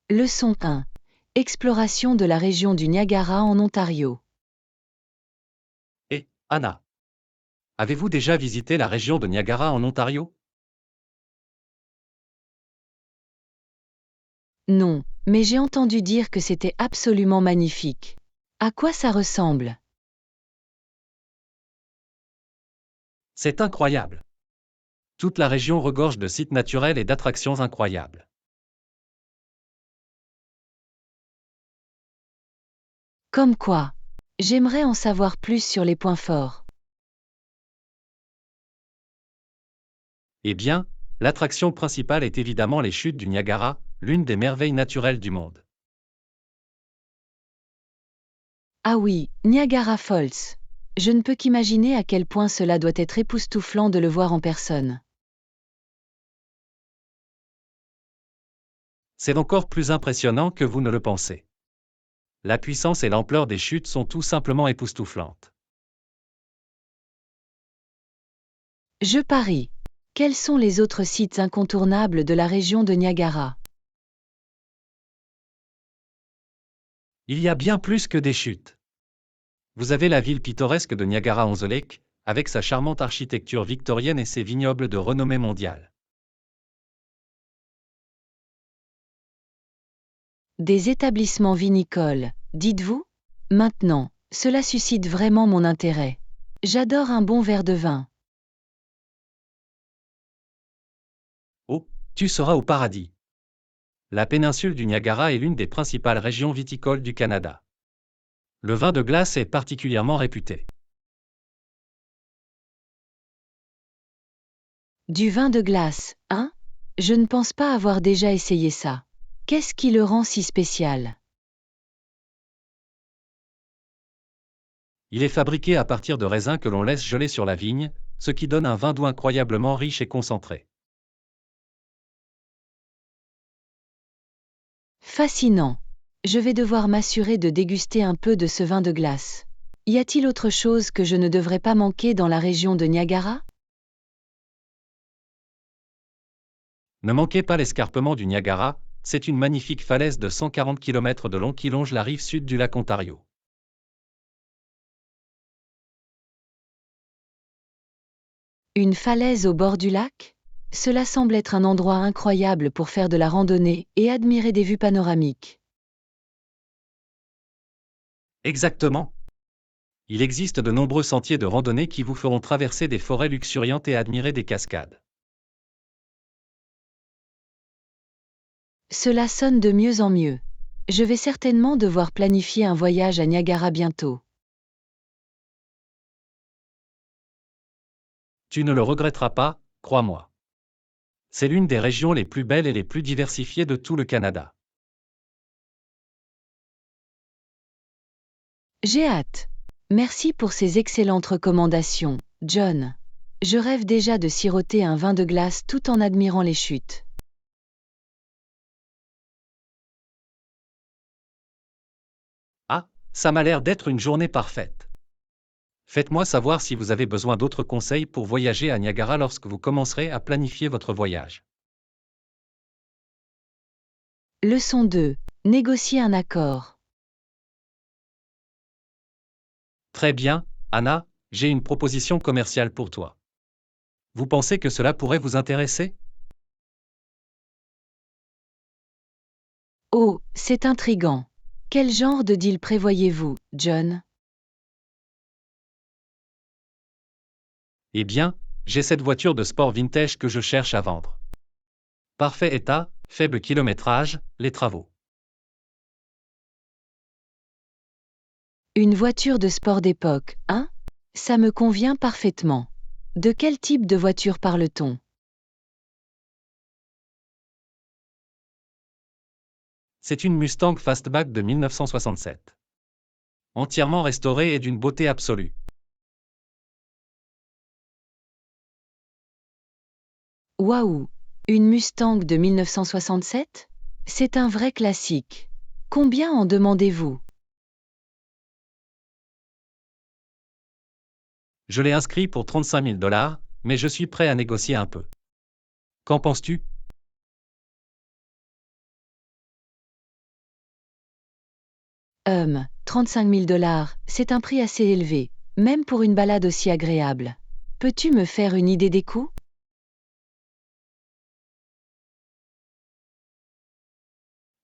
Leçon 1. Exploration de la région du Niagara en Ontario. Et, Anna, avez-vous déjà visité la région de Niagara en Ontario? Non, mais j'ai entendu dire que c'était absolument magnifique. À quoi ça ressemble? C'est incroyable. Toute la région regorge de sites naturels et d'attractions incroyables. Comme quoi? J'aimerais en savoir plus sur les points forts. Eh bien, l'attraction principale est évidemment les chutes du Niagara, l'une des merveilles naturelles du monde. Ah oui, Niagara Falls. Je ne peux qu'imaginer à quel point cela doit être époustouflant de le voir en personne. C'est encore plus impressionnant que vous ne le pensez. La puissance et l'ampleur des chutes sont tout simplement époustouflantes. Je parie. Quels sont les autres sites incontournables de la région de Niagara? Il y a bien plus que des chutes. Vous avez la ville pittoresque de Niagara-on-the-Lake, avec sa charmante architecture victorienne et ses vignobles de renommée mondiale. Des établissements vinicoles, dites-vous? Maintenant, cela suscite vraiment mon intérêt. J'adore un bon verre de vin. Oh, tu seras au paradis. La péninsule du Niagara est l'une des principales régions viticoles du Canada. Le vin de glace est particulièrement réputé. Du vin de glace, hein? Je ne pense pas avoir déjà essayé ça. Qu'est-ce qui le rend si spécial? Il est fabriqué à partir de raisins que l'on laisse geler sur la vigne, ce qui donne un vin doux incroyablement riche et concentré. Fascinant. Je vais devoir m'assurer de déguster un peu de ce vin de glace. Y a-t-il autre chose que je ne devrais pas manquer dans la région de Niagara? Ne manquez pas l'escarpement du Niagara, c'est une magnifique falaise de 140 km de long qui longe la rive sud du lac Ontario. Une falaise au bord du lac? Cela semble être un endroit incroyable pour faire de la randonnée et admirer des vues panoramiques. Exactement. Il existe de nombreux sentiers de randonnée qui vous feront traverser des forêts luxuriantes et admirer des cascades. Cela sonne de mieux en mieux. Je vais certainement devoir planifier un voyage à Niagara bientôt. Tu ne le regretteras pas, crois-moi. C'est l'une des régions les plus belles et les plus diversifiées de tout le Canada. J'ai hâte. Merci pour ces excellentes recommandations, John. Je rêve déjà de siroter un vin de glace tout en admirant les chutes. Ah, ça m'a l'air d'être une journée parfaite. Faites-moi savoir si vous avez besoin d'autres conseils pour voyager à Niagara lorsque vous commencerez à planifier votre voyage. Leçon 2. Négocier un accord. Très bien, Anna, j'ai une proposition commerciale pour toi. Vous pensez que cela pourrait vous intéresser? Oh, c'est intriguant. Quel genre de deal prévoyez-vous, John? Eh bien, j'ai cette voiture de sport vintage que je cherche à vendre. Parfait état, faible kilométrage, les travaux. Une voiture de sport d'époque, hein? Ça me convient parfaitement. De quel type de voiture parle-t-on? C'est une Mustang Fastback de 1967. Entièrement restaurée et d'une beauté absolue. Waouh! Une Mustang de 1967? C'est un vrai classique. Combien en demandez-vous? Je l'ai inscrit pour 35 000 $, mais je suis prêt à négocier un peu. Qu'en penses-tu? $35 000, c'est un prix assez élevé, même pour une balade aussi agréable. Peux-tu me faire une idée des coûts?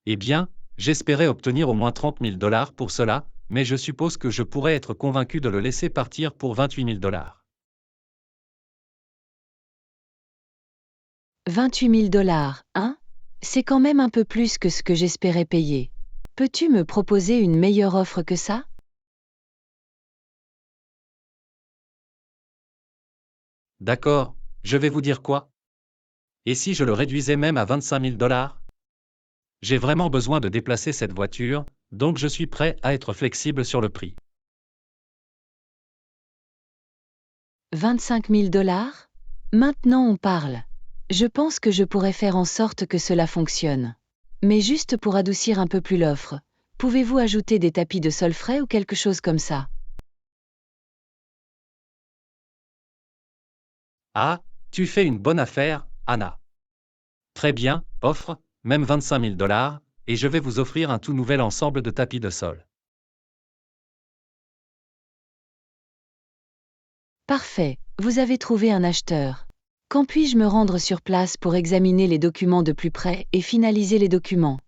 Eh bien, j'espérais obtenir au moins $30 000 pour cela, mais je suppose que je pourrais être convaincu de le laisser partir pour $28 000. $28 000, hein? C'est quand même un peu plus que ce que j'espérais payer. Peux-tu me proposer une meilleure offre que ça? D'accord, je vais vous dire quoi? Et si je le réduisais même à $25 000? J'ai vraiment besoin de déplacer cette voiture, donc je suis prêt à être flexible sur le prix. $25 000? Maintenant on parle. Je pense que je pourrais faire en sorte que cela fonctionne. Mais juste pour adoucir un peu plus l'offre, pouvez-vous ajouter des tapis de sol frais ou quelque chose comme ça? Ah, tu fais une bonne affaire, Anna. Très bien, offre, même $25 000, et je vais vous offrir un tout nouvel ensemble de tapis de sol. Parfait, vous avez trouvé un acheteur. Quand puis-je me rendre sur place pour examiner les documents de plus près et finaliser les documents?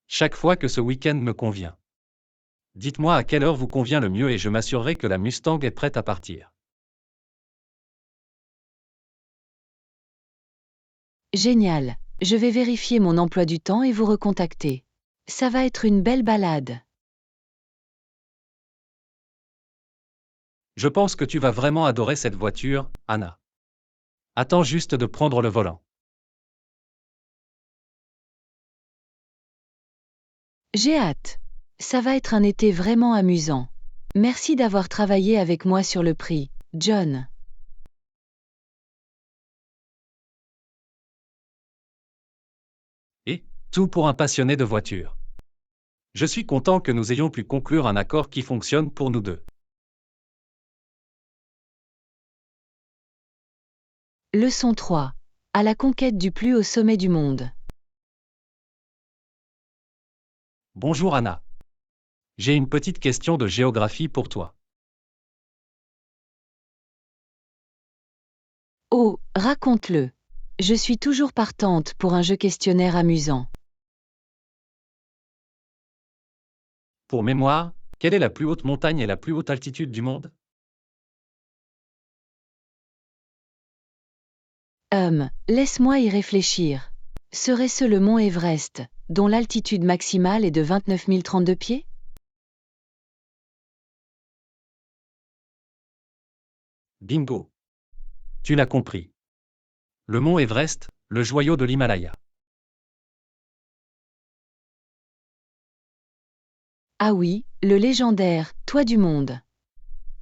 Chaque fois que ce week-end me convient. Dites-moi à quelle heure vous convient le mieux et je m'assurerai que la Mustang est prête à partir. Génial, je vais vérifier mon emploi du temps et vous recontacter. Ça va être une belle balade. Je pense que tu vas vraiment adorer cette voiture, Anna. Attends juste de prendre le volant. J'ai hâte. Ça va être un été vraiment amusant. Merci d'avoir travaillé avec moi sur le prix, John. Et, tout pour un passionné de voiture. Je suis content que nous ayons pu conclure un accord qui fonctionne pour nous deux. Leçon 3. À la conquête du plus haut sommet du monde. Bonjour Anna. J'ai une petite question de géographie pour toi. Oh, raconte-le. Je suis toujours partante pour un jeu questionnaire amusant. Pour mémoire, quelle est la plus haute montagne et la plus haute altitude du monde? Laisse-moi y réfléchir. Serait-ce le mont Everest, dont l'altitude maximale est de 29 032 pieds? Bingo. Tu l'as compris. Le mont Everest, le joyau de l'Himalaya. Ah oui, le légendaire toit du monde.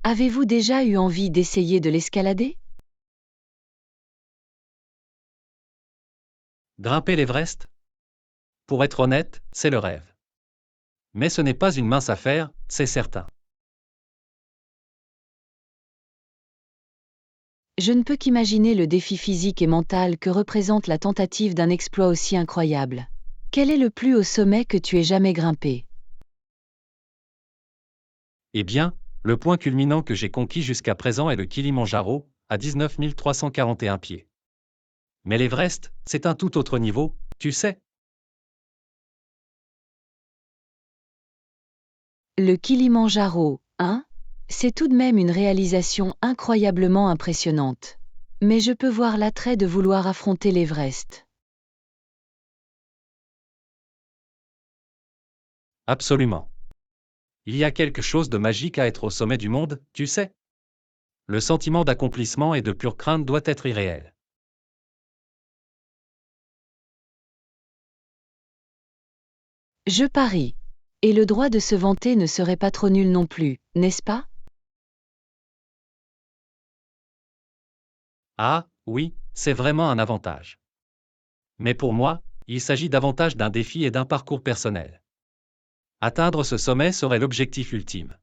Avez-vous déjà eu envie d'essayer de l'escalader? Grimper l'Everest? Pour être honnête, c'est le rêve. Mais ce n'est pas une mince affaire, c'est certain. Je ne peux qu'imaginer le défi physique et mental que représente la tentative d'un exploit aussi incroyable. Quel est le plus haut sommet que tu aies jamais grimpé? Eh bien, le point culminant que j'ai conquis jusqu'à présent est le Kilimandjaro, à 19 341 pieds. Mais l'Everest, c'est un tout autre niveau, tu sais. Le Kilimandjaro, hein? C'est tout de même une réalisation incroyablement impressionnante. Mais je peux voir l'attrait de vouloir affronter l'Everest. Absolument. Il y a quelque chose de magique à être au sommet du monde, tu sais. Le sentiment d'accomplissement et de pure crainte doit être irréel. Je parie. Et le droit de se vanter ne serait pas trop nul non plus, n'est-ce pas? Ah, oui, c'est vraiment un avantage. Mais pour moi, il s'agit davantage d'un défi et d'un parcours personnel. Atteindre ce sommet serait l'objectif ultime.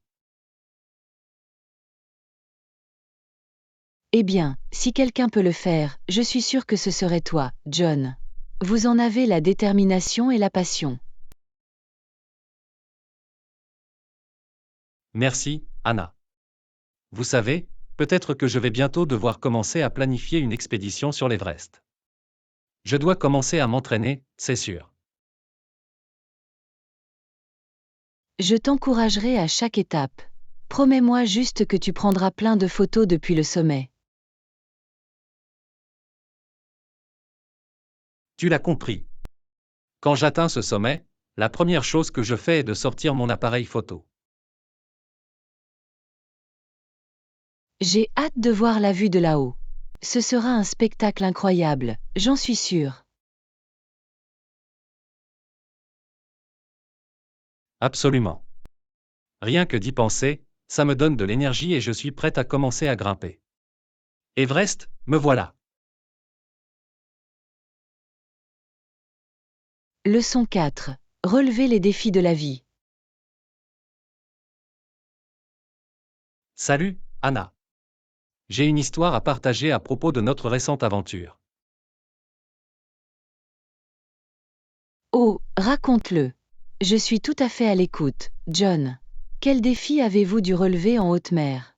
Eh bien, si quelqu'un peut le faire, je suis sûre que ce serait toi, John. Vous en avez la détermination et la passion. Merci, Anna. Vous savez, peut-être que je vais bientôt devoir commencer à planifier une expédition sur l'Everest. Je dois commencer à m'entraîner, c'est sûr. Je t'encouragerai à chaque étape. Promets-moi juste que tu prendras plein de photos depuis le sommet. Tu l'as compris. Quand j'atteins ce sommet, la première chose que je fais est de sortir mon appareil photo. J'ai hâte de voir la vue de là-haut. Ce sera un spectacle incroyable, j'en suis sûre. Absolument. Rien que d'y penser, ça me donne de l'énergie et je suis prête à commencer à grimper. Everest, me voilà. Leçon 4. Relever les défis de la vie. Salut, Anna. J'ai une histoire à partager à propos de notre récente aventure. Oh, raconte-le. Je suis tout à fait à l'écoute, John. Quel défi avez-vous dû relever en haute mer?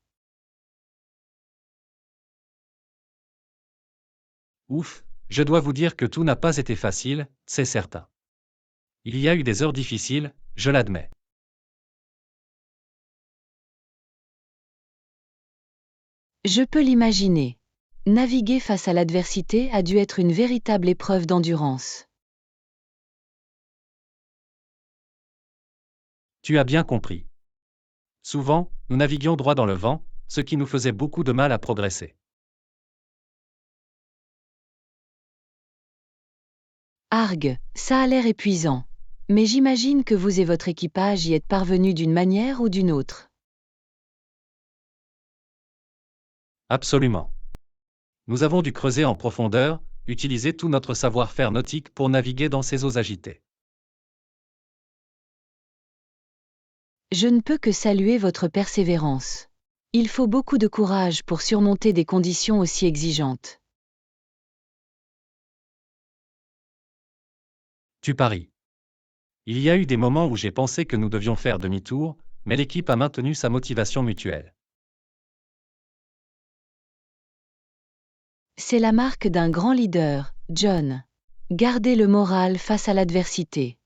Ouf, je dois vous dire que tout n'a pas été facile, c'est certain. Il y a eu des heures difficiles, je l'admets. Je peux l'imaginer. Naviguer face à l'adversité a dû être une véritable épreuve d'endurance. Tu as bien compris. Souvent, nous naviguions droit dans le vent, ce qui nous faisait beaucoup de mal à progresser. Argue, ça a l'air épuisant. Mais j'imagine que vous et votre équipage y êtes parvenus d'une manière ou d'une autre. Absolument. Nous avons dû creuser en profondeur, utiliser tout notre savoir-faire nautique pour naviguer dans ces eaux agitées. Je ne peux que saluer votre persévérance. Il faut beaucoup de courage pour surmonter des conditions aussi exigeantes. Tu paries. Il y a eu des moments où j'ai pensé que nous devions faire demi-tour, mais l'équipe a maintenu sa motivation mutuelle. C'est la marque d'un grand leader, John. Gardez le moral face à l'adversité.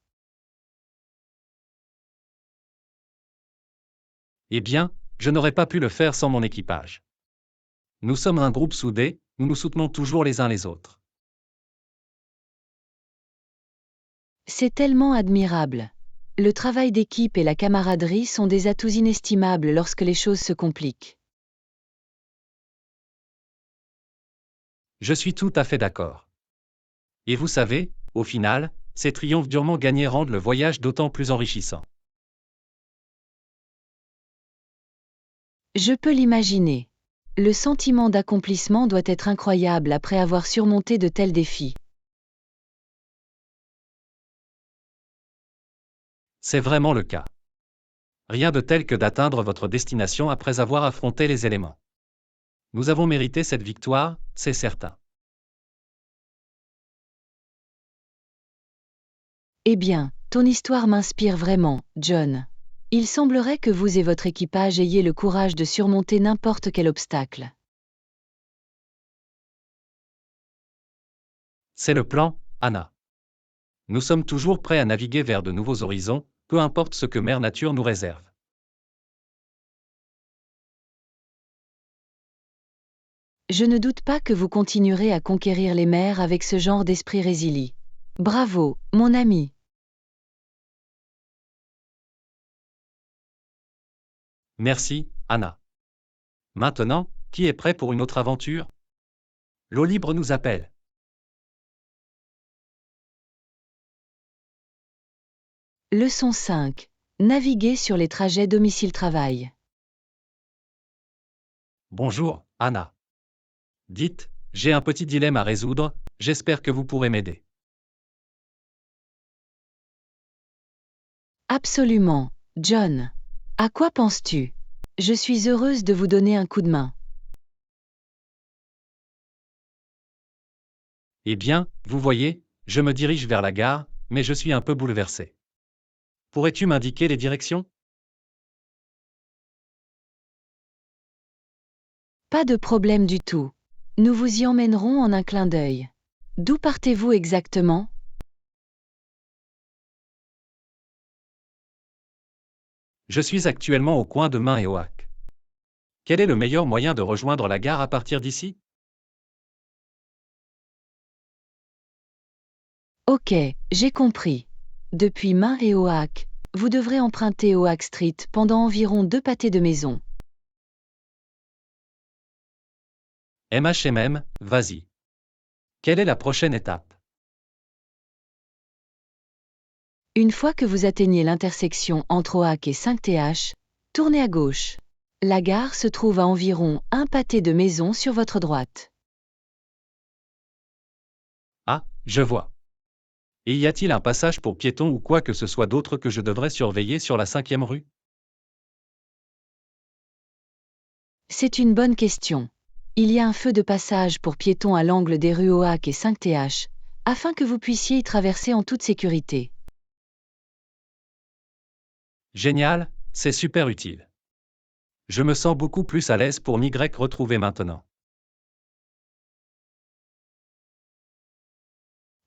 Eh bien, je n'aurais pas pu le faire sans mon équipage. Nous sommes un groupe soudé, nous nous soutenons toujours les uns les autres. C'est tellement admirable. Le travail d'équipe et la camaraderie sont des atouts inestimables lorsque les choses se compliquent. Je suis tout à fait d'accord. Et vous savez, au final, ces triomphes durement gagnés rendent le voyage d'autant plus enrichissant. Je peux l'imaginer. Le sentiment d'accomplissement doit être incroyable après avoir surmonté de tels défis. C'est vraiment le cas. Rien de tel que d'atteindre votre destination après avoir affronté les éléments. Nous avons mérité cette victoire, c'est certain. Eh bien, ton histoire m'inspire vraiment, John. Il semblerait que vous et votre équipage ayez le courage de surmonter n'importe quel obstacle. C'est le plan, Anna. Nous sommes toujours prêts à naviguer vers de nouveaux horizons, peu importe ce que Mère Nature nous réserve. Je ne doute pas que vous continuerez à conquérir les mers avec ce genre d'esprit résilient. Bravo, mon ami. Merci, Anna. Maintenant, qui est prêt pour une autre aventure? L'eau libre nous appelle. Leçon 5. Naviguer sur les trajets domicile-travail. Bonjour, Anna. Dites, j'ai un petit dilemme à résoudre, j'espère que vous pourrez m'aider. Absolument, John. À quoi penses-tu? Je suis heureuse de vous donner un coup de main. Eh bien, vous voyez, je me dirige vers la gare, mais je suis un peu bouleversé. Pourrais-tu m'indiquer les directions? Pas de problème du tout. Nous vous y emmènerons en un clin d'œil. D'où partez-vous exactement? Je suis actuellement au coin de Main et Oak. Quel est le meilleur moyen de rejoindre la gare à partir d'ici? Ok, j'ai compris. Depuis Main et Oak, vous devrez emprunter Oak Street pendant environ 2 pâtés de maison. Vas-y. Quelle est la prochaine étape? Une fois que vous atteignez l'intersection entre Oak et 5TH, tournez à gauche. La gare se trouve à environ 1 pâté de maison sur votre droite. Ah, je vois. Et y a-t-il un passage pour piétons ou quoi que ce soit d'autre que je devrais surveiller sur la 5e rue? C'est une bonne question. Il y a un feu de passage pour piétons à l'angle des rues Oak et 5TH, afin que vous puissiez y traverser en toute sécurité. Génial, c'est super utile. Je me sens beaucoup plus à l'aise pour m'y retrouver maintenant.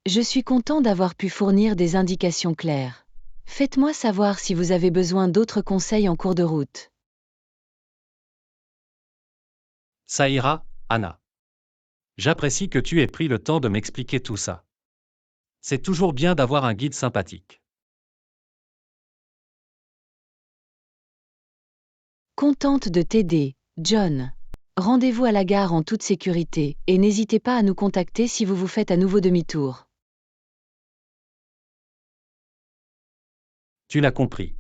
Je suis content d'avoir pu fournir des indications claires. Faites-moi savoir si vous avez besoin d'autres conseils en cours de route. Ça ira, Anna. J'apprécie que tu aies pris le temps de m'expliquer tout ça. C'est toujours bien d'avoir un guide sympathique. Contente de t'aider, John. Rendez-vous à la gare en toute sécurité et n'hésitez pas à nous contacter si vous vous faites à nouveau demi-tour. Tu l'as compris.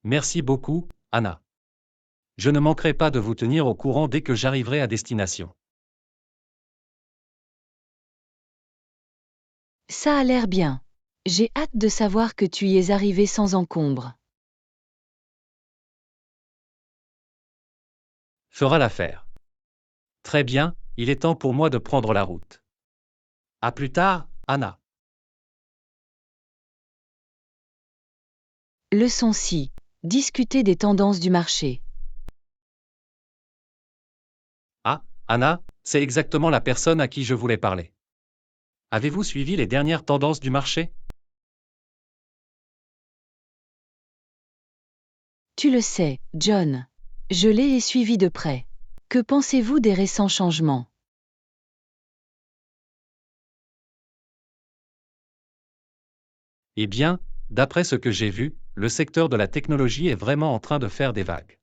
Merci beaucoup, Anna. Je ne manquerai pas de vous tenir au courant dès que j'arriverai à destination. Ça a l'air bien. J'ai hâte de savoir que tu y es arrivé sans encombre. Fera l'affaire. Très bien, il est temps pour moi de prendre la route. À plus tard, Anna. Leçon 6. Discuter des tendances du marché. Ah, Anna, c'est exactement la personne à qui je voulais parler. Avez-vous suivi les dernières tendances du marché? Tu le sais, John. Je l'ai suivi de près. Que pensez-vous des récents changements? Eh bien, d'après ce que j'ai vu, le secteur de la technologie est vraiment en train de faire des vagues.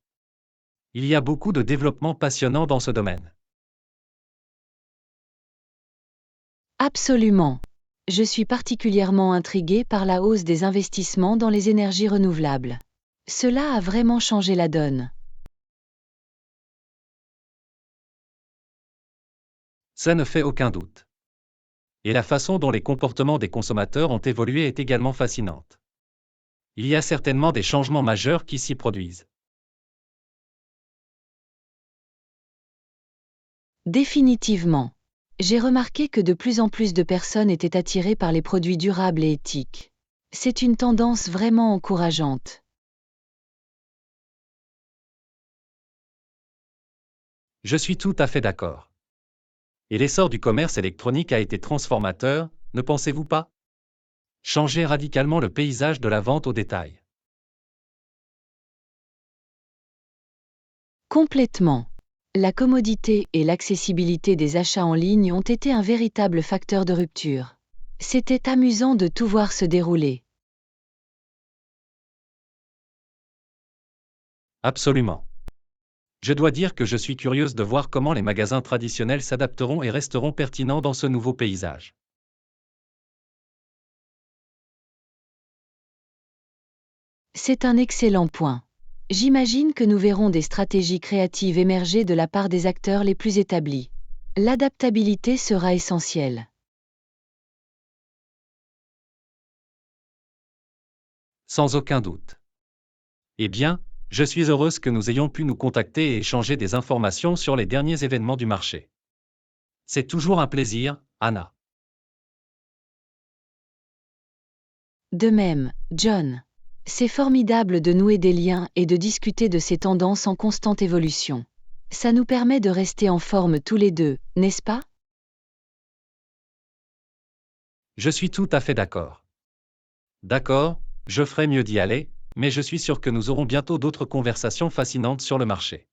Il y a beaucoup de développements passionnants dans ce domaine. Absolument. Je suis particulièrement intrigué par la hausse des investissements dans les énergies renouvelables. Cela a vraiment changé la donne. Ça ne fait aucun doute. Et la façon dont les comportements des consommateurs ont évolué est également fascinante. Il y a certainement des changements majeurs qui s'y produisent. Définitivement. J'ai remarqué que de plus en plus de personnes étaient attirées par les produits durables et éthiques. C'est une tendance vraiment encourageante. Je suis tout à fait d'accord. Et l'essor du commerce électronique a été transformateur, ne pensez-vous pas? Changer radicalement le paysage de la vente au détail. Complètement. La commodité et l'accessibilité des achats en ligne ont été un véritable facteur de rupture. C'était amusant de tout voir se dérouler. Absolument. Je dois dire que je suis curieuse de voir comment les magasins traditionnels s'adapteront et resteront pertinents dans ce nouveau paysage. C'est un excellent point. J'imagine que nous verrons des stratégies créatives émerger de la part des acteurs les plus établis. L'adaptabilité sera essentielle. Sans aucun doute. Eh bien, je suis heureuse que nous ayons pu nous contacter et échanger des informations sur les derniers événements du marché. C'est toujours un plaisir, Anna. De même, John. C'est formidable de nouer des liens et de discuter de ces tendances en constante évolution. Ça nous permet de rester en forme tous les deux, n'est-ce pas? Je suis tout à fait d'accord. D'accord, je ferai mieux d'y aller, mais je suis sûr que nous aurons bientôt d'autres conversations fascinantes sur le marché.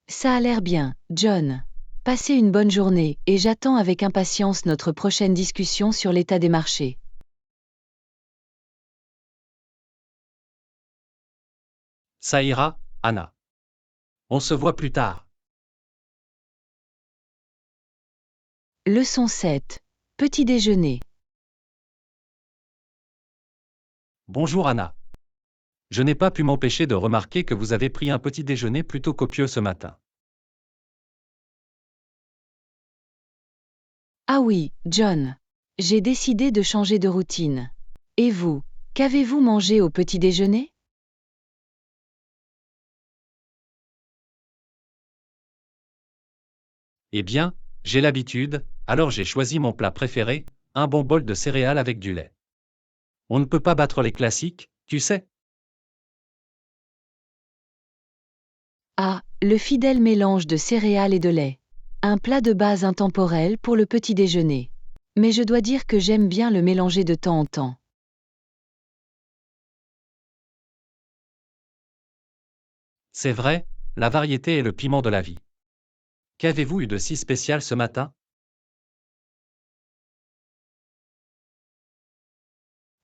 Ça a l'air bien, John. Passez une bonne journée, et j'attends avec impatience notre prochaine discussion sur l'état des marchés. Ça ira, Anna. On se voit plus tard. Leçon 7. Petit déjeuner. Bonjour Anna. Je n'ai pas pu m'empêcher de remarquer que vous avez pris un petit déjeuner plutôt copieux ce matin. Ah oui, John. J'ai décidé de changer de routine. Et vous, qu'avez-vous mangé au petit déjeuner? Eh bien, j'ai l'habitude, alors j'ai choisi mon plat préféré, un bon bol de céréales avec du lait. On ne peut pas battre les classiques, tu sais. Ah, le fidèle mélange de céréales et de lait. Un plat de base intemporel pour le petit déjeuner. Mais je dois dire que j'aime bien le mélanger de temps en temps. C'est vrai, la variété est le piment de la vie. Qu'avez-vous eu de si spécial ce matin?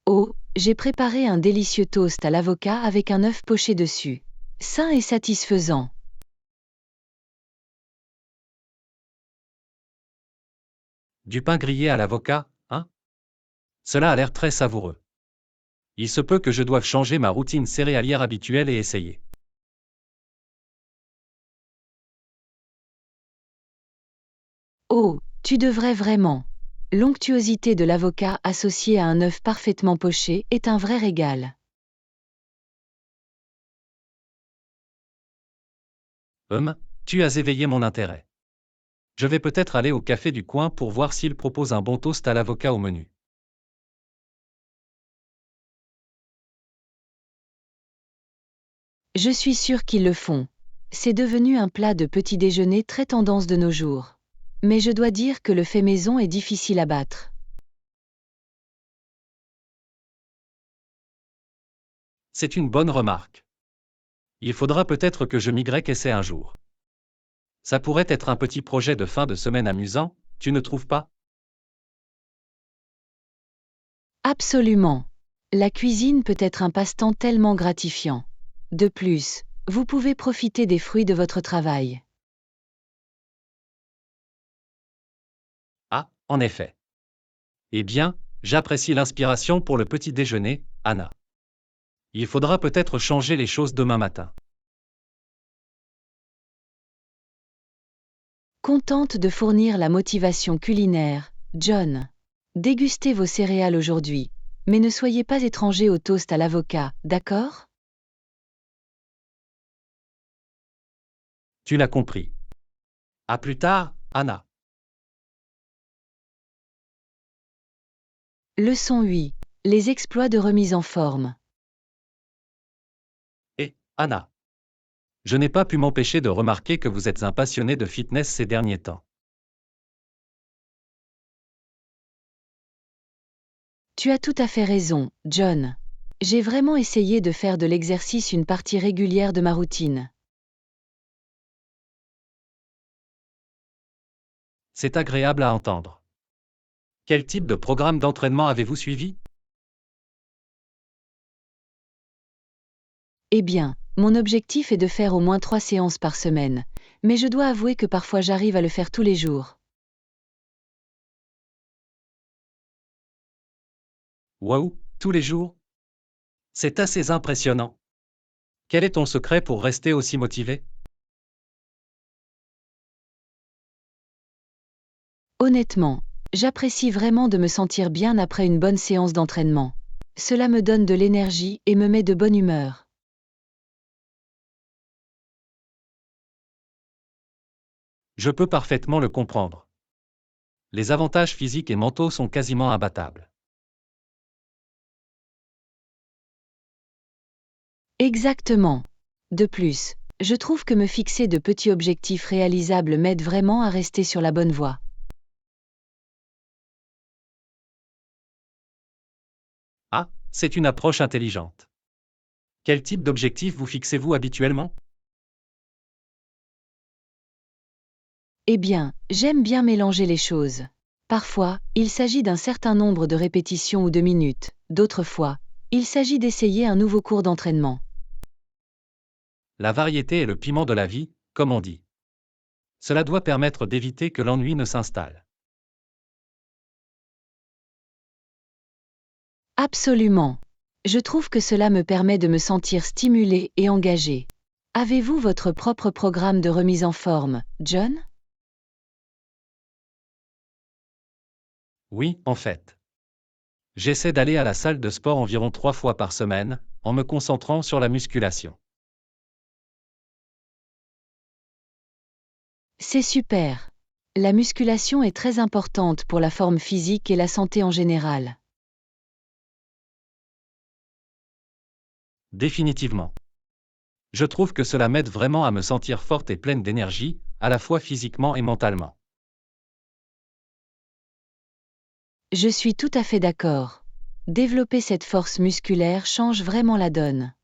Oh, j'ai préparé un délicieux toast à l'avocat avec un œuf poché dessus. Sain et satisfaisant. Du pain grillé à l'avocat, hein? Cela a l'air très savoureux. Il se peut que je doive changer ma routine céréalière habituelle et essayer. Oh, tu devrais vraiment. L'onctuosité de l'avocat associée à un œuf parfaitement poché est un vrai régal. Hum, tu as éveillé mon intérêt. Je vais peut-être aller au café du coin pour voir s'il propose un bon toast à l'avocat au menu. Je suis sûre qu'ils le font. C'est devenu un plat de petit déjeuner très tendance de nos jours. Mais je dois dire que le fait maison est difficile à battre. C'est une bonne remarque. Il faudra peut-être que je essaie un jour. Ça pourrait être un petit projet de fin de semaine amusant, tu ne trouves pas? Absolument. La cuisine peut être un passe-temps tellement gratifiant. De plus, vous pouvez profiter des fruits de votre travail. Ah, en effet. Eh bien, j'apprécie l'inspiration pour le petit déjeuner, Anna. Il faudra peut-être changer les choses demain matin. Contente de fournir la motivation culinaire, John. Dégustez vos céréales aujourd'hui, mais ne soyez pas étranger au toast à l'avocat, d'accord? Tu l'as compris. À plus tard, Anna. Leçon 8. Les exploits de remise en forme. Et, Anna. Je n'ai pas pu m'empêcher de remarquer que vous êtes un passionné de fitness ces derniers temps. Tu as tout à fait raison, John. J'ai vraiment essayé de faire de l'exercice une partie régulière de ma routine. C'est agréable à entendre. Quel type de programme d'entraînement avez-vous suivi? Eh bien, mon objectif est de faire au moins 3 séances par semaine, mais je dois avouer que parfois j'arrive à le faire tous les jours. Waouh, tous les jours? C'est assez impressionnant. Quel est ton secret pour rester aussi motivé? Honnêtement, j'apprécie vraiment de me sentir bien après une bonne séance d'entraînement. Cela me donne de l'énergie et me met de bonne humeur. Je peux parfaitement le comprendre. Les avantages physiques et mentaux sont quasiment imbattables. Exactement. De plus, je trouve que me fixer de petits objectifs réalisables m'aide vraiment à rester sur la bonne voie. Ah, c'est une approche intelligente. Quel type d'objectif vous fixez-vous habituellement? Eh bien, j'aime bien mélanger les choses. Parfois, il s'agit d'un certain nombre de répétitions ou de minutes, d'autres fois, il s'agit d'essayer un nouveau cours d'entraînement. La variété est le piment de la vie, comme on dit. Cela doit permettre d'éviter que l'ennui ne s'installe. Absolument. Je trouve que cela me permet de me sentir stimulé et engagé. Avez-vous votre propre programme de remise en forme, John? Oui, en fait. J'essaie d'aller à la salle de sport environ 3 fois par semaine, en me concentrant sur la musculation. C'est super. La musculation est très importante pour la forme physique et la santé en général. Définitivement. Je trouve que cela m'aide vraiment à me sentir forte et pleine d'énergie, à la fois physiquement et mentalement. Je suis tout à fait d'accord. Développer cette force musculaire change vraiment la donne.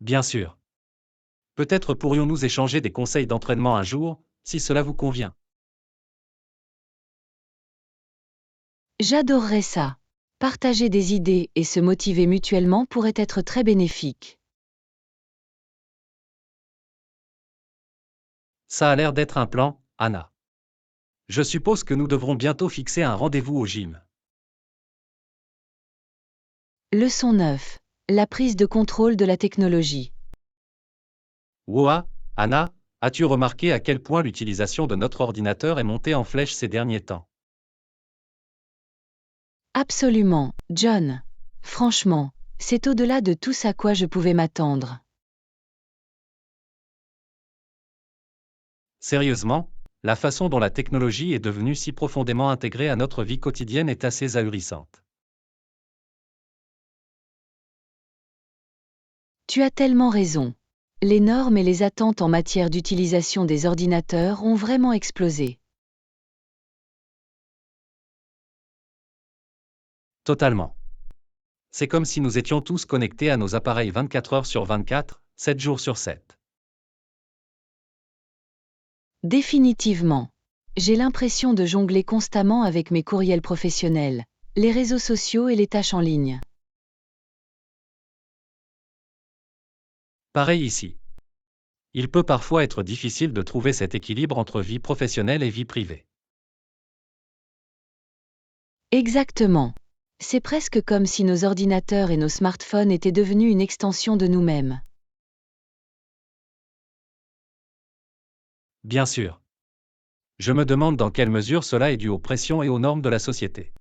Bien sûr. Peut-être pourrions-nous échanger des conseils d'entraînement un jour, si cela vous convient. J'adorerais ça. Partager des idées et se motiver mutuellement pourrait être très bénéfique. Ça a l'air d'être un plan, Anna. Je suppose que nous devrons bientôt fixer un rendez-vous au gym. Leçon 9. La prise de contrôle de la technologie. Woa, Anna, as-tu remarqué à quel point l'utilisation de notre ordinateur est montée en flèche ces derniers temps? Absolument, John. Franchement, c'est au-delà de tout ce à quoi je pouvais m'attendre. Sérieusement, la façon dont la technologie est devenue si profondément intégrée à notre vie quotidienne est assez ahurissante. Tu as tellement raison. Les normes et les attentes en matière d'utilisation des ordinateurs ont vraiment explosé. Totalement. C'est comme si nous étions tous connectés à nos appareils 24 heures sur 24, 7 jours sur 7. Définitivement. J'ai l'impression de jongler constamment avec mes courriels professionnels, les réseaux sociaux et les tâches en ligne. Pareil ici. Il peut parfois être difficile de trouver cet équilibre entre vie professionnelle et vie privée. Exactement. C'est presque comme si nos ordinateurs et nos smartphones étaient devenus une extension de nous-mêmes. Bien sûr. Je me demande dans quelle mesure cela est dû aux pressions et aux normes de la société.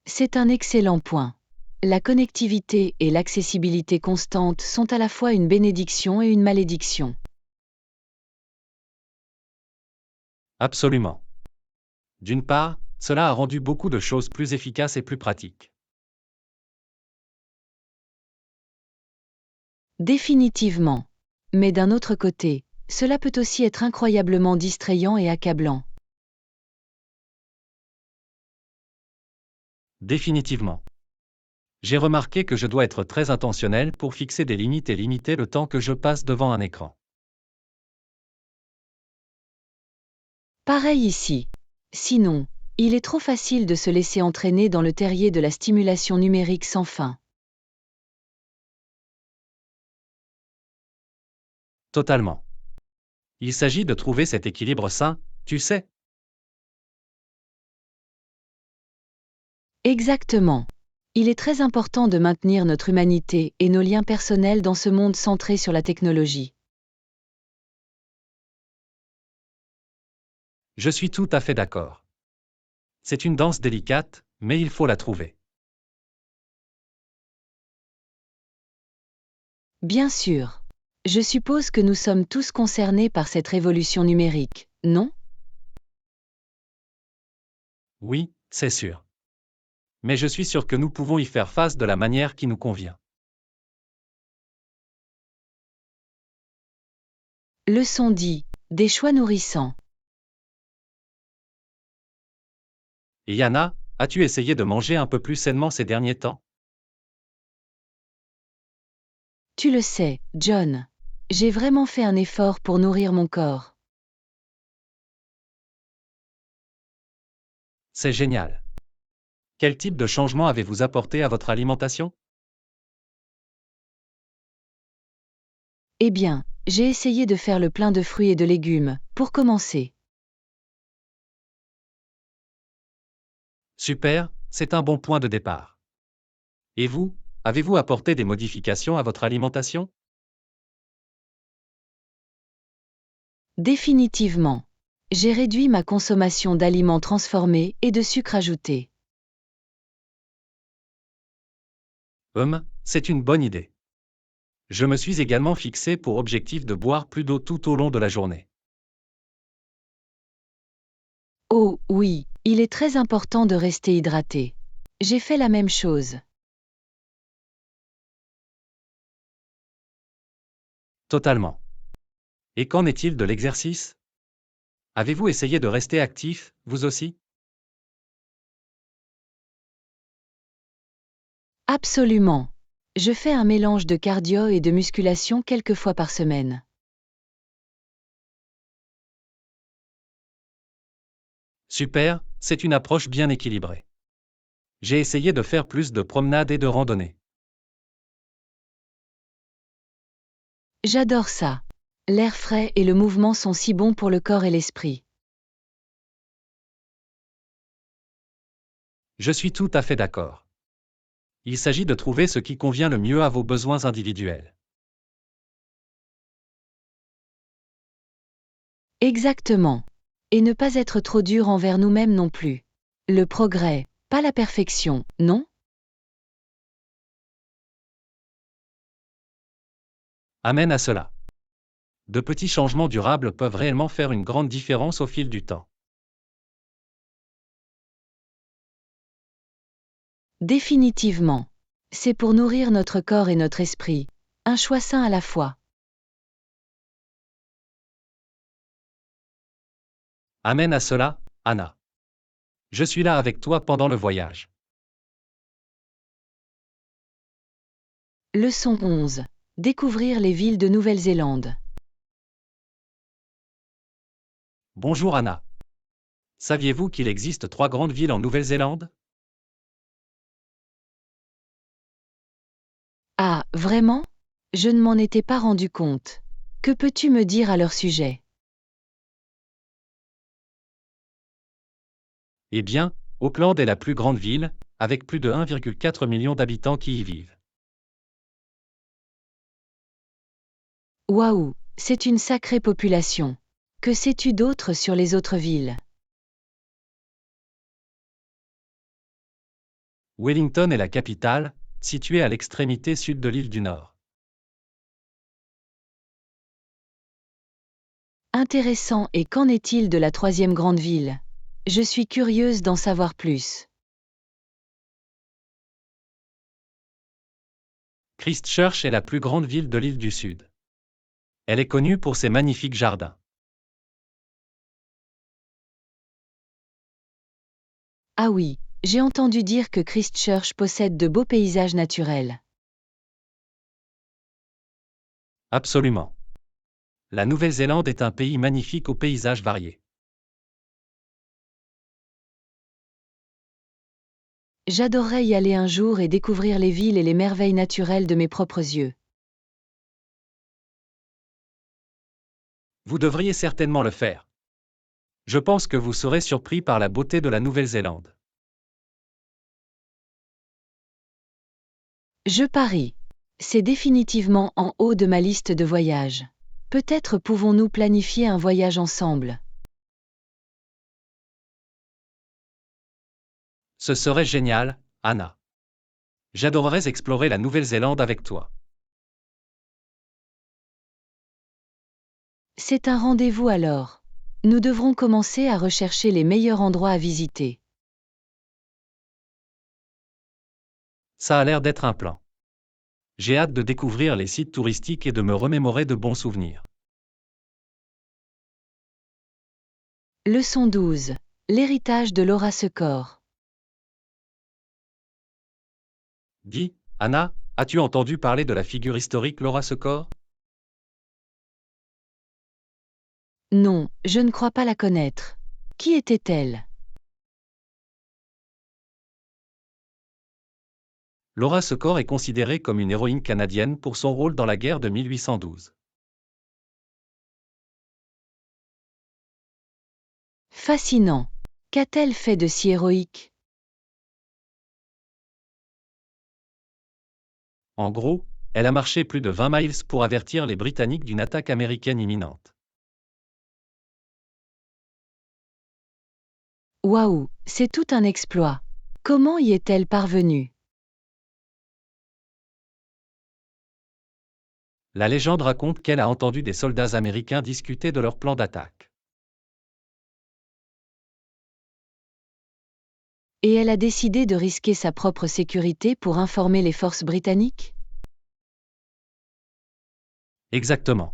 C'est un excellent point. La connectivité et l'accessibilité constante sont à la fois une bénédiction et une malédiction. Absolument. D'une part, cela a rendu beaucoup de choses plus efficaces et plus pratiques. Définitivement. Mais d'un autre côté, cela peut aussi être incroyablement distrayant et accablant. Définitivement. J'ai remarqué que je dois être très intentionnel pour fixer des limites et limiter le temps que je passe devant un écran. Pareil ici. Sinon, il est trop facile de se laisser entraîner dans le terrier de la stimulation numérique sans fin. Totalement. Il s'agit de trouver cet équilibre sain, tu sais. Exactement. Il est très important de maintenir notre humanité et nos liens personnels dans ce monde centré sur la technologie. Je suis tout à fait d'accord. C'est une danse délicate, mais il faut la trouver. Bien sûr. Je suppose que nous sommes tous concernés par cette révolution numérique, non? Oui, c'est sûr. Mais je suis sûr que nous pouvons y faire face de la manière qui nous convient. Leçon 10. Des choix nourrissants. Et Yana, as-tu essayé de manger un peu plus sainement ces derniers temps? Tu le sais, John. J'ai vraiment fait un effort pour nourrir mon corps. C'est génial. Quel type de changement avez-vous apporté à votre alimentation? Eh bien, j'ai essayé de faire le plein de fruits et de légumes, pour commencer. Super, c'est un bon point de départ. Et vous, avez-vous apporté des modifications à votre alimentation? Définitivement. J'ai réduit ma consommation d'aliments transformés et de sucre ajouté. C'est une bonne idée. Je me suis également fixé pour objectif de boire plus d'eau tout au long de la journée. Oh, oui, il est très important de rester hydraté. J'ai fait la même chose. Totalement. Et qu'en est-il de l'exercice? Avez-vous essayé de rester actif, vous aussi? Absolument. Je fais un mélange de cardio et de musculation quelques fois par semaine. Super, c'est une approche bien équilibrée. J'ai essayé de faire plus de promenades et de randonnées. J'adore ça. L'air frais et le mouvement sont si bons pour le corps et l'esprit. Je suis tout à fait d'accord. Il s'agit de trouver ce qui convient le mieux à vos besoins individuels. Exactement. Et ne pas être trop dur envers nous-mêmes non plus. Le progrès, pas la perfection, non? Amen à cela. De petits changements durables peuvent réellement faire une grande différence au fil du temps. Définitivement. C'est pour nourrir notre corps et notre esprit. Un choix sain à la fois. Amen à cela, Anna. Je suis là avec toi pendant le voyage. Leçon 11. Découvrir les villes de Nouvelle-Zélande. Bonjour Anna. Saviez-vous qu'il existe 3 grandes villes en Nouvelle-Zélande? Ah, vraiment? Je ne m'en étais pas rendu compte. Que peux-tu me dire à leur sujet? Eh bien, Auckland est la plus grande ville, avec plus de 1,4 million d'habitants qui y vivent. Waouh, c'est une sacrée population. Que sais-tu d'autre sur les autres villes? Wellington est la capitale, située à l'extrémité sud de l'île du Nord. Intéressant, et qu'en est-il de la troisième grande ville? Je suis curieuse d'en savoir plus. Christchurch est la plus grande ville de l'île du Sud. Elle est connue pour ses magnifiques jardins. Ah oui, j'ai entendu dire que Christchurch possède de beaux paysages naturels. Absolument. La Nouvelle-Zélande est un pays magnifique aux paysages variés. J'adorerais y aller un jour et découvrir les villes et les merveilles naturelles de mes propres yeux. Vous devriez certainement le faire. Je pense que vous serez surpris par la beauté de la Nouvelle-Zélande. Je parie. C'est définitivement en haut de ma liste de voyages. Peut-être pouvons-nous planifier un voyage ensemble. Ce serait génial, Anna. J'adorerais explorer la Nouvelle-Zélande avec toi. C'est un rendez-vous alors. Nous devrons commencer à rechercher les meilleurs endroits à visiter. Ça a l'air d'être un plan. J'ai hâte de découvrir les sites touristiques et de me remémorer de bons souvenirs. Leçon 12. L'héritage de Laura Secord. Dis, Anna, as-tu entendu parler de la figure historique Laura Secord? Non, je ne crois pas la connaître. Qui était-elle? Laura Secord est considérée comme une héroïne canadienne pour son rôle dans la guerre de 1812. Fascinant. Qu'a-t-elle fait de si héroïque? En gros, elle a marché plus de 20 miles pour avertir les Britanniques d'une attaque américaine imminente. Waouh, c'est tout un exploit. Comment y est-elle parvenue? La légende raconte qu'elle a entendu des soldats américains discuter de leur plan d'attaque. Et elle a décidé de risquer sa propre sécurité pour informer les forces britanniques? Exactement.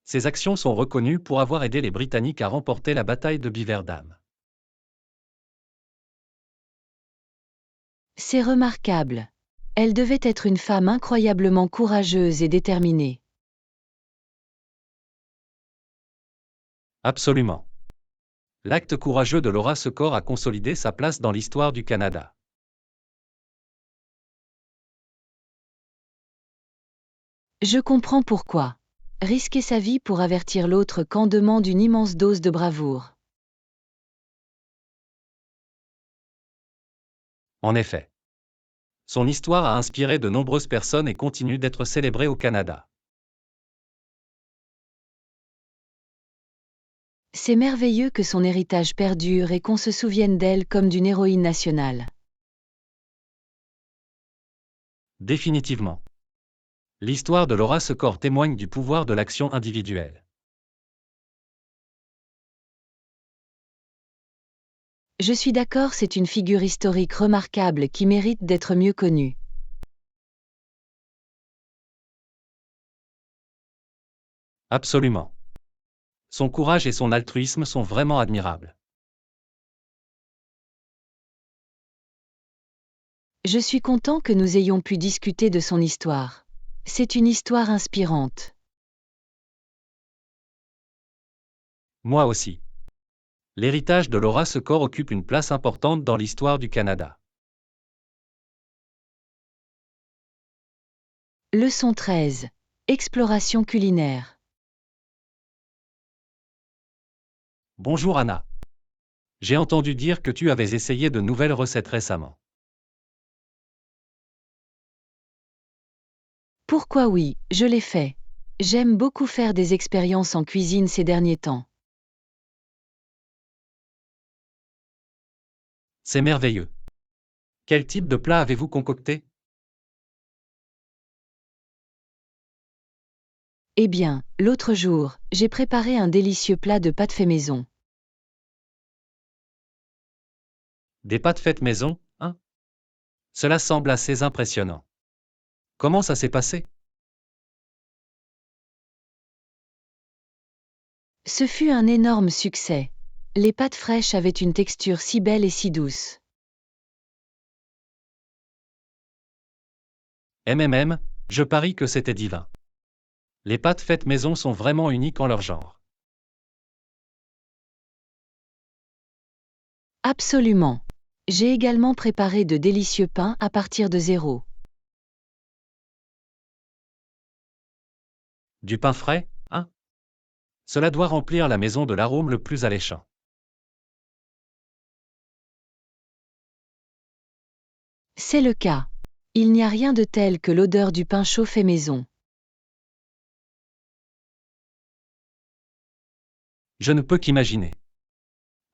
Ces actions sont reconnues pour avoir aidé les Britanniques à remporter la bataille de Beaver Dam. C'est remarquable. Elle devait être une femme incroyablement courageuse et déterminée. Absolument. L'acte courageux de Laura Secord a consolidé sa place dans l'histoire du Canada. Je comprends pourquoi. Risquer sa vie pour avertir l'autre camp demande une immense dose de bravoure. En effet. Son histoire a inspiré de nombreuses personnes et continue d'être célébrée au Canada. C'est merveilleux que son héritage perdure et qu'on se souvienne d'elle comme d'une héroïne nationale. Définitivement. L'histoire de Laura Secord témoigne du pouvoir de l'action individuelle. Je suis d'accord, c'est une figure historique remarquable qui mérite d'être mieux connue. Absolument. Son courage et son altruisme sont vraiment admirables. Je suis content que nous ayons pu discuter de son histoire. C'est une histoire inspirante. Moi aussi. L'héritage de Laura Secord occupe une place importante dans l'histoire du Canada. Leçon 13. Exploration culinaire. Bonjour Anna. J'ai entendu dire que tu avais essayé de nouvelles recettes récemment. Pourquoi oui, je l'ai fait. J'aime beaucoup faire des expériences en cuisine ces derniers temps. C'est merveilleux. Quel type de plat avez-vous concocté? Eh bien, l'autre jour, j'ai préparé un délicieux plat de pâtes fait maison. Des pâtes faites maison, hein? Cela semble assez impressionnant. Comment ça s'est passé? Ce fut un énorme succès. Les pâtes fraîches avaient une texture si belle et si douce. Je parie que c'était divin. Les pâtes faites maison sont vraiment uniques en leur genre. Absolument. J'ai également préparé de délicieux pains à partir de zéro. Du pain frais, hein? Cela doit remplir la maison de l'arôme le plus alléchant. C'est le cas. Il n'y a rien de tel que l'odeur du pain chaud fait maison. Je ne peux qu'imaginer.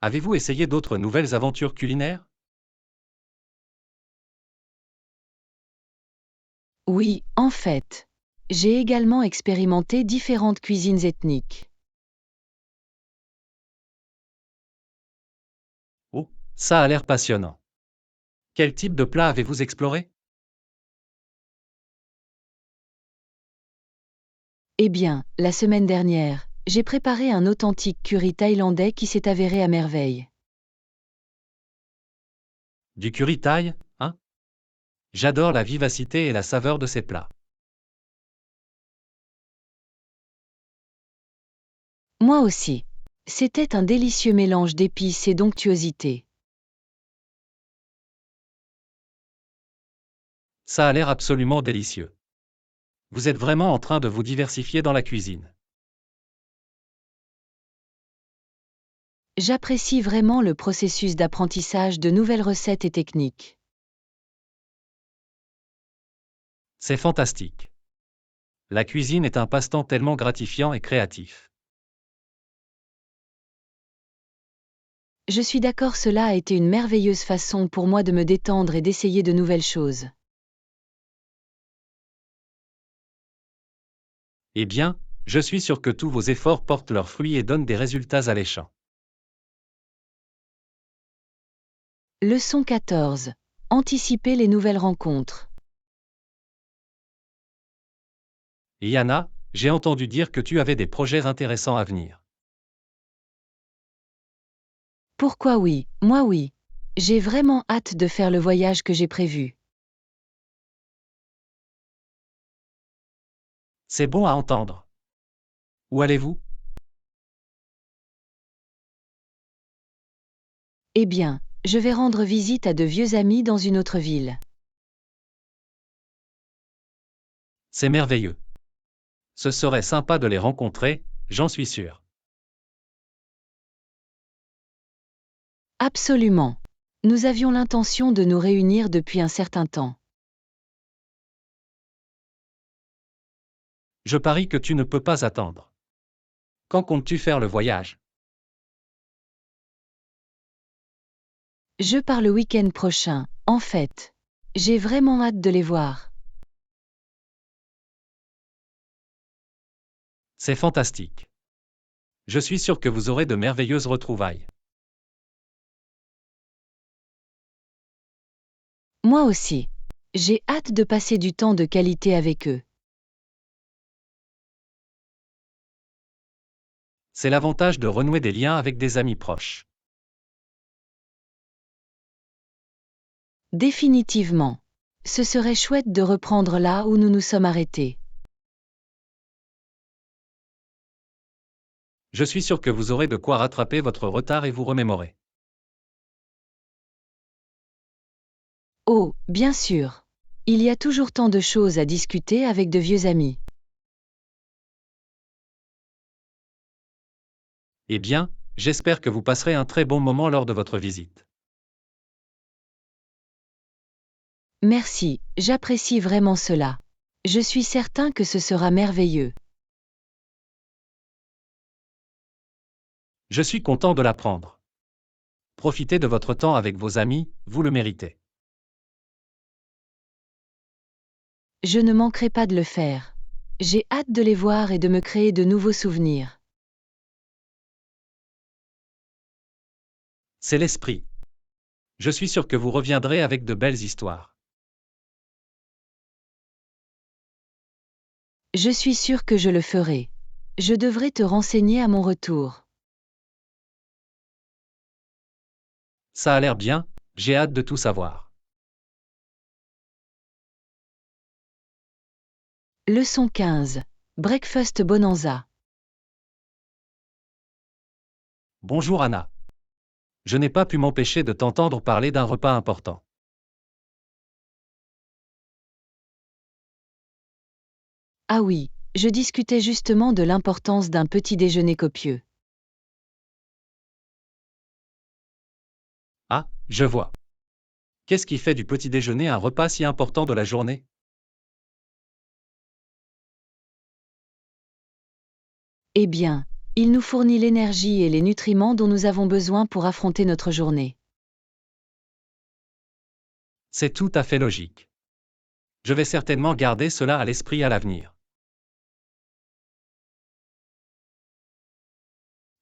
Avez-vous essayé d'autres nouvelles aventures culinaires? Oui, en fait. J'ai également expérimenté différentes cuisines ethniques. Oh, ça a l'air passionnant. Quel type de plat avez-vous exploré? Eh bien, la semaine dernière, j'ai préparé un authentique curry thaïlandais qui s'est avéré à merveille. Du curry thaï, hein? J'adore la vivacité et la saveur de ces plats. Moi aussi. C'était un délicieux mélange d'épices et d'onctuosité. Ça a l'air absolument délicieux. Vous êtes vraiment en train de vous diversifier dans la cuisine. J'apprécie vraiment le processus d'apprentissage de nouvelles recettes et techniques. C'est fantastique. La cuisine est un passe-temps tellement gratifiant et créatif. Je suis d'accord, cela a été une merveilleuse façon pour moi de me détendre et d'essayer de nouvelles choses. Eh bien, je suis sûr que tous vos efforts portent leurs fruits et donnent des résultats alléchants. Leçon 14. Anticiper les nouvelles rencontres. Yana, j'ai entendu dire que tu avais des projets intéressants à venir. Pourquoi oui, moi oui. J'ai vraiment hâte de faire le voyage que j'ai prévu. C'est bon à entendre. Où allez-vous? Eh bien, je vais rendre visite à de vieux amis dans une autre ville. C'est merveilleux. Ce serait sympa de les rencontrer, j'en suis sûr. Absolument. Nous avions l'intention de nous réunir depuis un certain temps. Je parie que tu ne peux pas attendre. Quand comptes-tu faire le voyage? Je pars le week-end prochain, en fait. J'ai vraiment hâte de les voir. C'est fantastique. Je suis sûr que vous aurez de merveilleuses retrouvailles. Moi aussi. J'ai hâte de passer du temps de qualité avec eux. C'est l'avantage de renouer des liens avec des amis proches. Définitivement. Ce serait chouette de reprendre là où nous nous sommes arrêtés. Je suis sûr que vous aurez de quoi rattraper votre retard et vous remémorer. Oh, bien sûr. Il y a toujours tant de choses à discuter avec de vieux amis. Eh bien, j'espère que vous passerez un très bon moment lors de votre visite. Merci, j'apprécie vraiment cela. Je suis certain que ce sera merveilleux. Je suis content de l'apprendre. Profitez de votre temps avec vos amis, vous le méritez. Je ne manquerai pas de le faire. J'ai hâte de les voir et de me créer de nouveaux souvenirs. C'est l'esprit. Je suis sûr que vous reviendrez avec de belles histoires. Je suis sûr que je le ferai. Je devrais te renseigner à mon retour. Ça a l'air bien, j'ai hâte de tout savoir. Leçon 15. Breakfast Bonanza. Bonjour Anna. Je n'ai pas pu m'empêcher de t'entendre parler d'un repas important. Ah oui, je discutais justement de l'importance d'un petit déjeuner copieux. Ah, je vois. Qu'est-ce qui fait du petit déjeuner un repas si important de la journée? Eh bien, il nous fournit l'énergie et les nutriments dont nous avons besoin pour affronter notre journée. C'est tout à fait logique. Je vais certainement garder cela à l'esprit à l'avenir.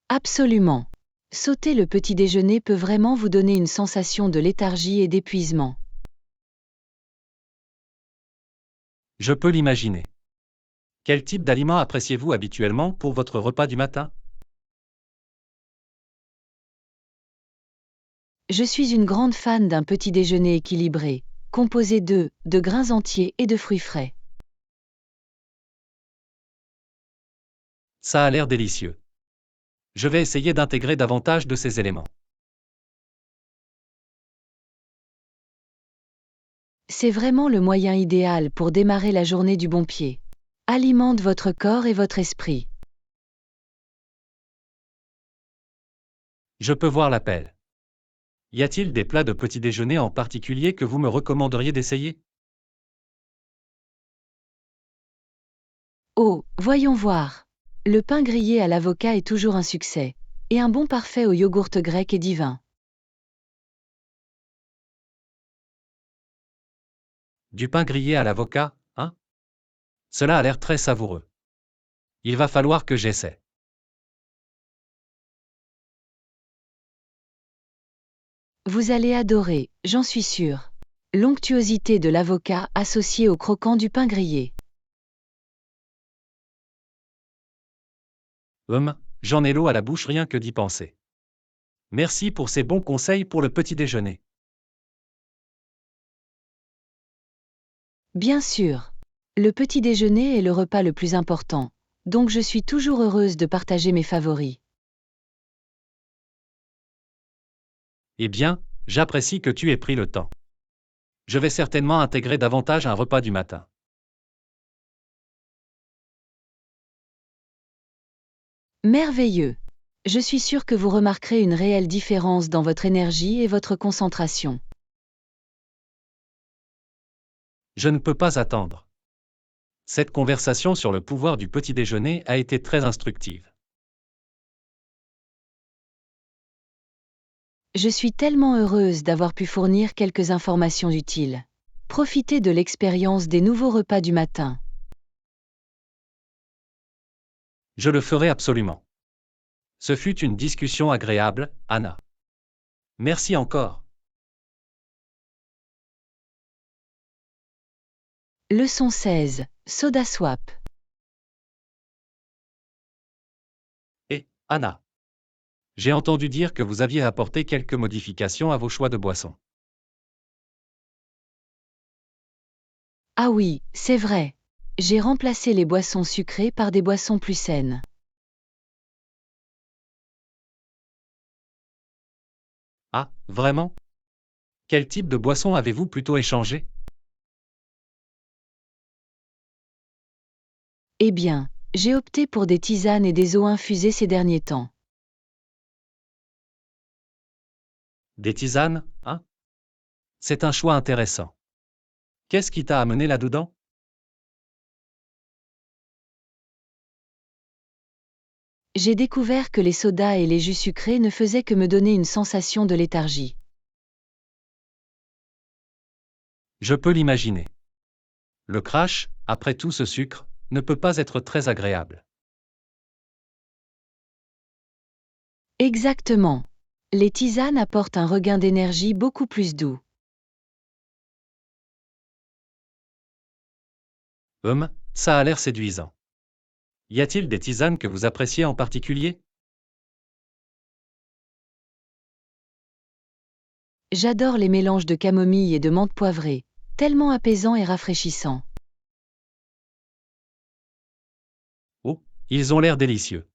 Absolument. Sauter le petit déjeuner peut vraiment vous donner une sensation de léthargie et d'épuisement. Je peux l'imaginer. Quel type d'aliments appréciez-vous habituellement pour votre repas du matin? Je suis une grande fan d'un petit déjeuner équilibré, composé de grains entiers et de fruits frais. Ça a l'air délicieux. Je vais essayer d'intégrer davantage de ces éléments. C'est vraiment le moyen idéal pour démarrer la journée du bon pied. Alimente votre corps et votre esprit. Je peux voir l'appel. Y a-t-il des plats de petit déjeuner en particulier que vous me recommanderiez d'essayer? Oh, voyons voir. Le pain grillé à l'avocat est toujours un succès. Et un bon parfait au yogourt grec est divin. Du pain grillé à l'avocat, hein? Cela a l'air très savoureux. Il va falloir que j'essaie. Vous allez adorer, j'en suis sûre. L'onctuosité de l'avocat associée au croquant du pain grillé. J'en ai l'eau à la bouche rien que d'y penser. Merci pour ces bons conseils pour le petit déjeuner. Bien sûr. Le petit déjeuner est le repas le plus important, donc je suis toujours heureuse de partager mes favoris. Eh bien, j'apprécie que tu aies pris le temps. Je vais certainement intégrer davantage un repas du matin. Merveilleux. Je suis sûre que vous remarquerez une réelle différence dans votre énergie et votre concentration. Je ne peux pas attendre. Cette conversation sur le pouvoir du petit déjeuner a été très instructive. Je suis tellement heureuse d'avoir pu fournir quelques informations utiles. Profitez de l'expérience des nouveaux repas du matin. Je le ferai absolument. Ce fut une discussion agréable, Anna. Merci encore. Leçon 16. Soda Swap. Et, Anna, j'ai entendu dire que vous aviez apporté quelques modifications à vos choix de boissons. Ah oui, c'est vrai. J'ai remplacé les boissons sucrées par des boissons plus saines. Ah, vraiment? Quel type de boisson avez-vous plutôt échangé? Eh bien, j'ai opté pour des tisanes et des eaux infusées ces derniers temps. Des tisanes, hein? C'est un choix intéressant. Qu'est-ce qui t'a amené là-dedans? J'ai découvert que les sodas et les jus sucrés ne faisaient que me donner une sensation de léthargie. Je peux l'imaginer. Le crash, après tout ce sucre, ne peut pas être très agréable. Exactement. Les tisanes apportent un regain d'énergie beaucoup plus doux. Ça a l'air séduisant. Y a-t-il des tisanes que vous appréciez en particulier? J'adore les mélanges de camomille et de menthe poivrée, tellement apaisants et rafraîchissants. Oh, ils ont l'air délicieux.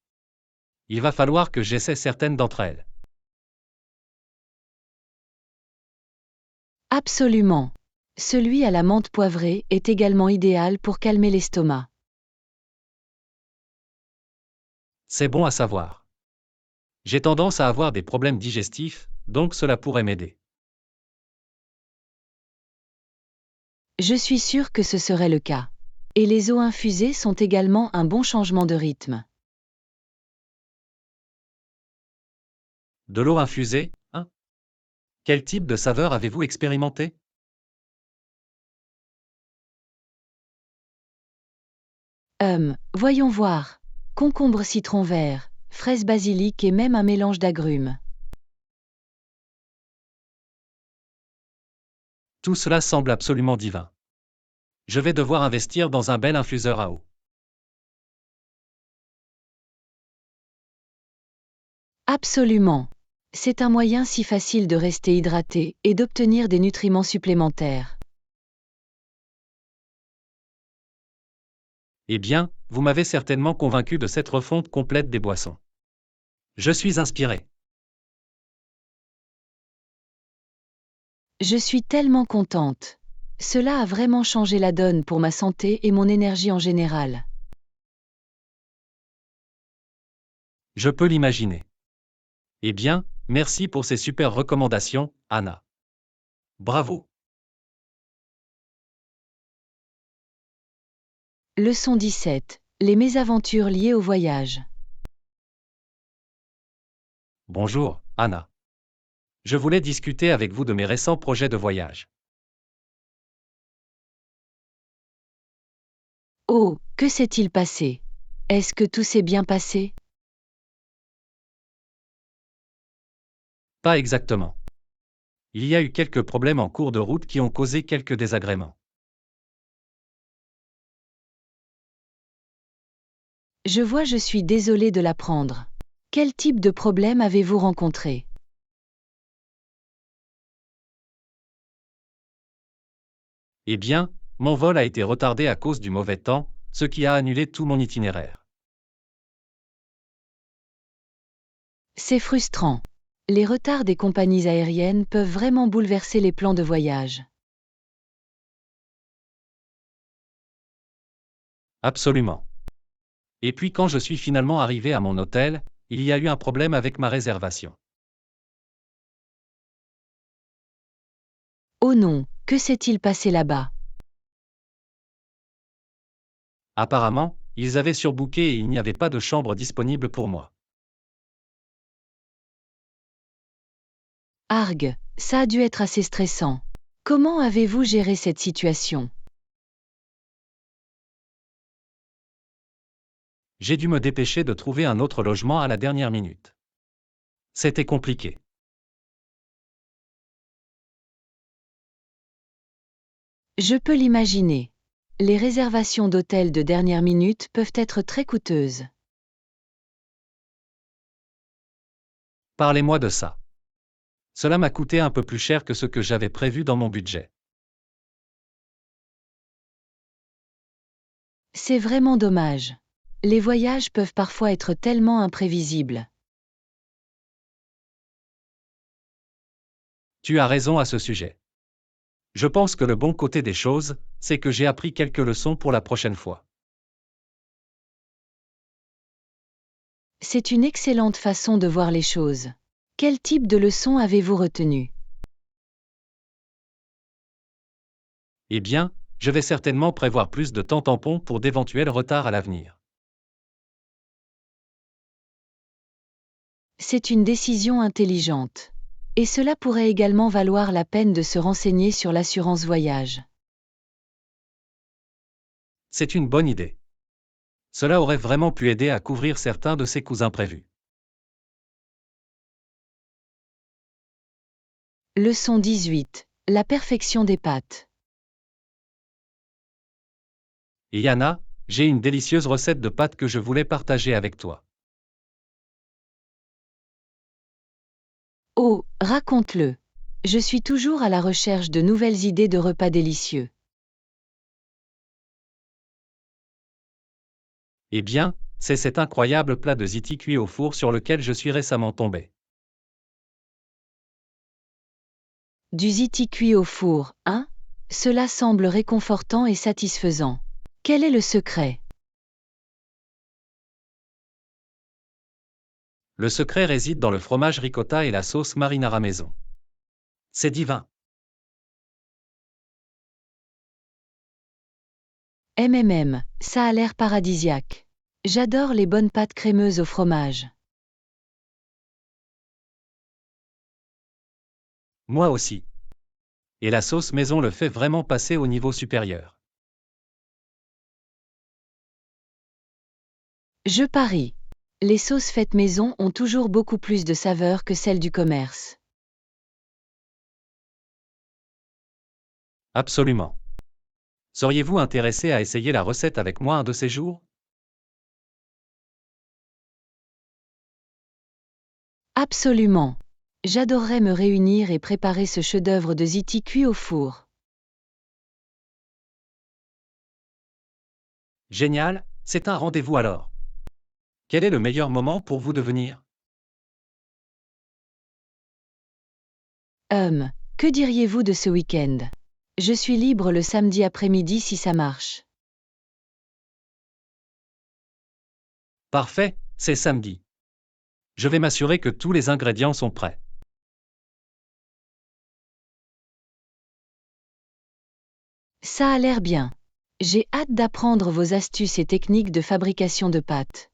Il va falloir que j'essaie certaines d'entre elles. Absolument. Celui à la menthe poivrée est également idéal pour calmer l'estomac. C'est bon à savoir. J'ai tendance à avoir des problèmes digestifs, donc cela pourrait m'aider. Je suis sûre que ce serait le cas. Et les eaux infusées sont également un bon changement de rythme. De l'eau infusée, hein? Quel type de saveur avez-vous expérimenté? Voyons voir. Concombre citron vert, fraise basilic et même un mélange d'agrumes. Tout cela semble absolument divin. Je vais devoir investir dans un bel infuseur à eau. Absolument. C'est un moyen si facile de rester hydraté et d'obtenir des nutriments supplémentaires. Eh bien, vous m'avez certainement convaincu de cette refonte complète des boissons. Je suis inspiré. Je suis tellement contente. Cela a vraiment changé la donne pour ma santé et mon énergie en général. Je peux l'imaginer. Eh bien, merci pour ces super recommandations, Anna. Bravo. Leçon 17. Les mésaventures liées au voyage. Bonjour, Anna. Je voulais discuter avec vous de mes récents projets de voyage. Oh, que s'est-il passé? Est-ce que tout s'est bien passé? Pas exactement. Il y a eu quelques problèmes en cours de route qui ont causé quelques désagréments. Je suis désolée de l'apprendre. Quel type de problème avez-vous rencontré? Eh bien, mon vol a été retardé à cause du mauvais temps, ce qui a annulé tout mon itinéraire. C'est frustrant. Les retards des compagnies aériennes peuvent vraiment bouleverser les plans de voyage. Absolument. Et puis quand je suis finalement arrivé à mon hôtel, il y a eu un problème avec ma réservation. Oh non, que s'est-il passé là-bas? Apparemment, ils avaient surbooké et il n'y avait pas de chambre disponible pour moi. Argue, ça a dû être assez stressant. Comment avez-vous géré cette situation? J'ai dû me dépêcher de trouver un autre logement à la dernière minute. C'était compliqué. Je peux l'imaginer. Les réservations d'hôtels de dernière minute peuvent être très coûteuses. Parlez-moi de ça. Cela m'a coûté un peu plus cher que ce que j'avais prévu dans mon budget. C'est vraiment dommage. Les voyages peuvent parfois être tellement imprévisibles. Tu as raison à ce sujet. Je pense que le bon côté des choses, c'est que j'ai appris quelques leçons pour la prochaine fois. C'est une excellente façon de voir les choses. Quel type de leçon avez-vous retenu? Eh bien, je vais certainement prévoir plus de temps tampon pour d'éventuels retards à l'avenir. C'est une décision intelligente. Et cela pourrait également valoir la peine de se renseigner sur l'assurance voyage. C'est une bonne idée. Cela aurait vraiment pu aider à couvrir certains de ces coûts imprévus. Leçon 18. La perfection des pâtes. Et Yana, j'ai une délicieuse recette de pâtes que je voulais partager avec toi. Oh, raconte-le. Je suis toujours à la recherche de nouvelles idées de repas délicieux. Eh bien, c'est cet incroyable plat de ziti cuit au four sur lequel je suis récemment tombé. Du ziti cuit au four, hein? Cela semble réconfortant et satisfaisant. Quel est le secret? Le secret réside dans le fromage ricotta et la sauce marinara maison. C'est divin. Ça a l'air paradisiaque. J'adore les bonnes pâtes crémeuses au fromage. Moi aussi. Et la sauce maison le fait vraiment passer au niveau supérieur. Je parie. Les sauces faites maison ont toujours beaucoup plus de saveur que celles du commerce. Absolument. Seriez-vous intéressé à essayer la recette avec moi un de ces jours? Absolument. J'adorerais me réunir et préparer ce chef-d'œuvre de ziti cuit au four. Génial, c'est un rendez-vous alors. Quel est le meilleur moment pour vous de venir? Que diriez-vous de ce week-end? Je suis libre le samedi après-midi si ça marche. Parfait, c'est samedi. Je vais m'assurer que tous les ingrédients sont prêts. Ça a l'air bien. J'ai hâte d'apprendre vos astuces et techniques de fabrication de pâtes.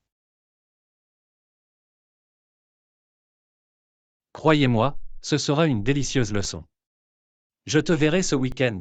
Croyez-moi, ce sera une délicieuse leçon. Je te verrai ce week-end.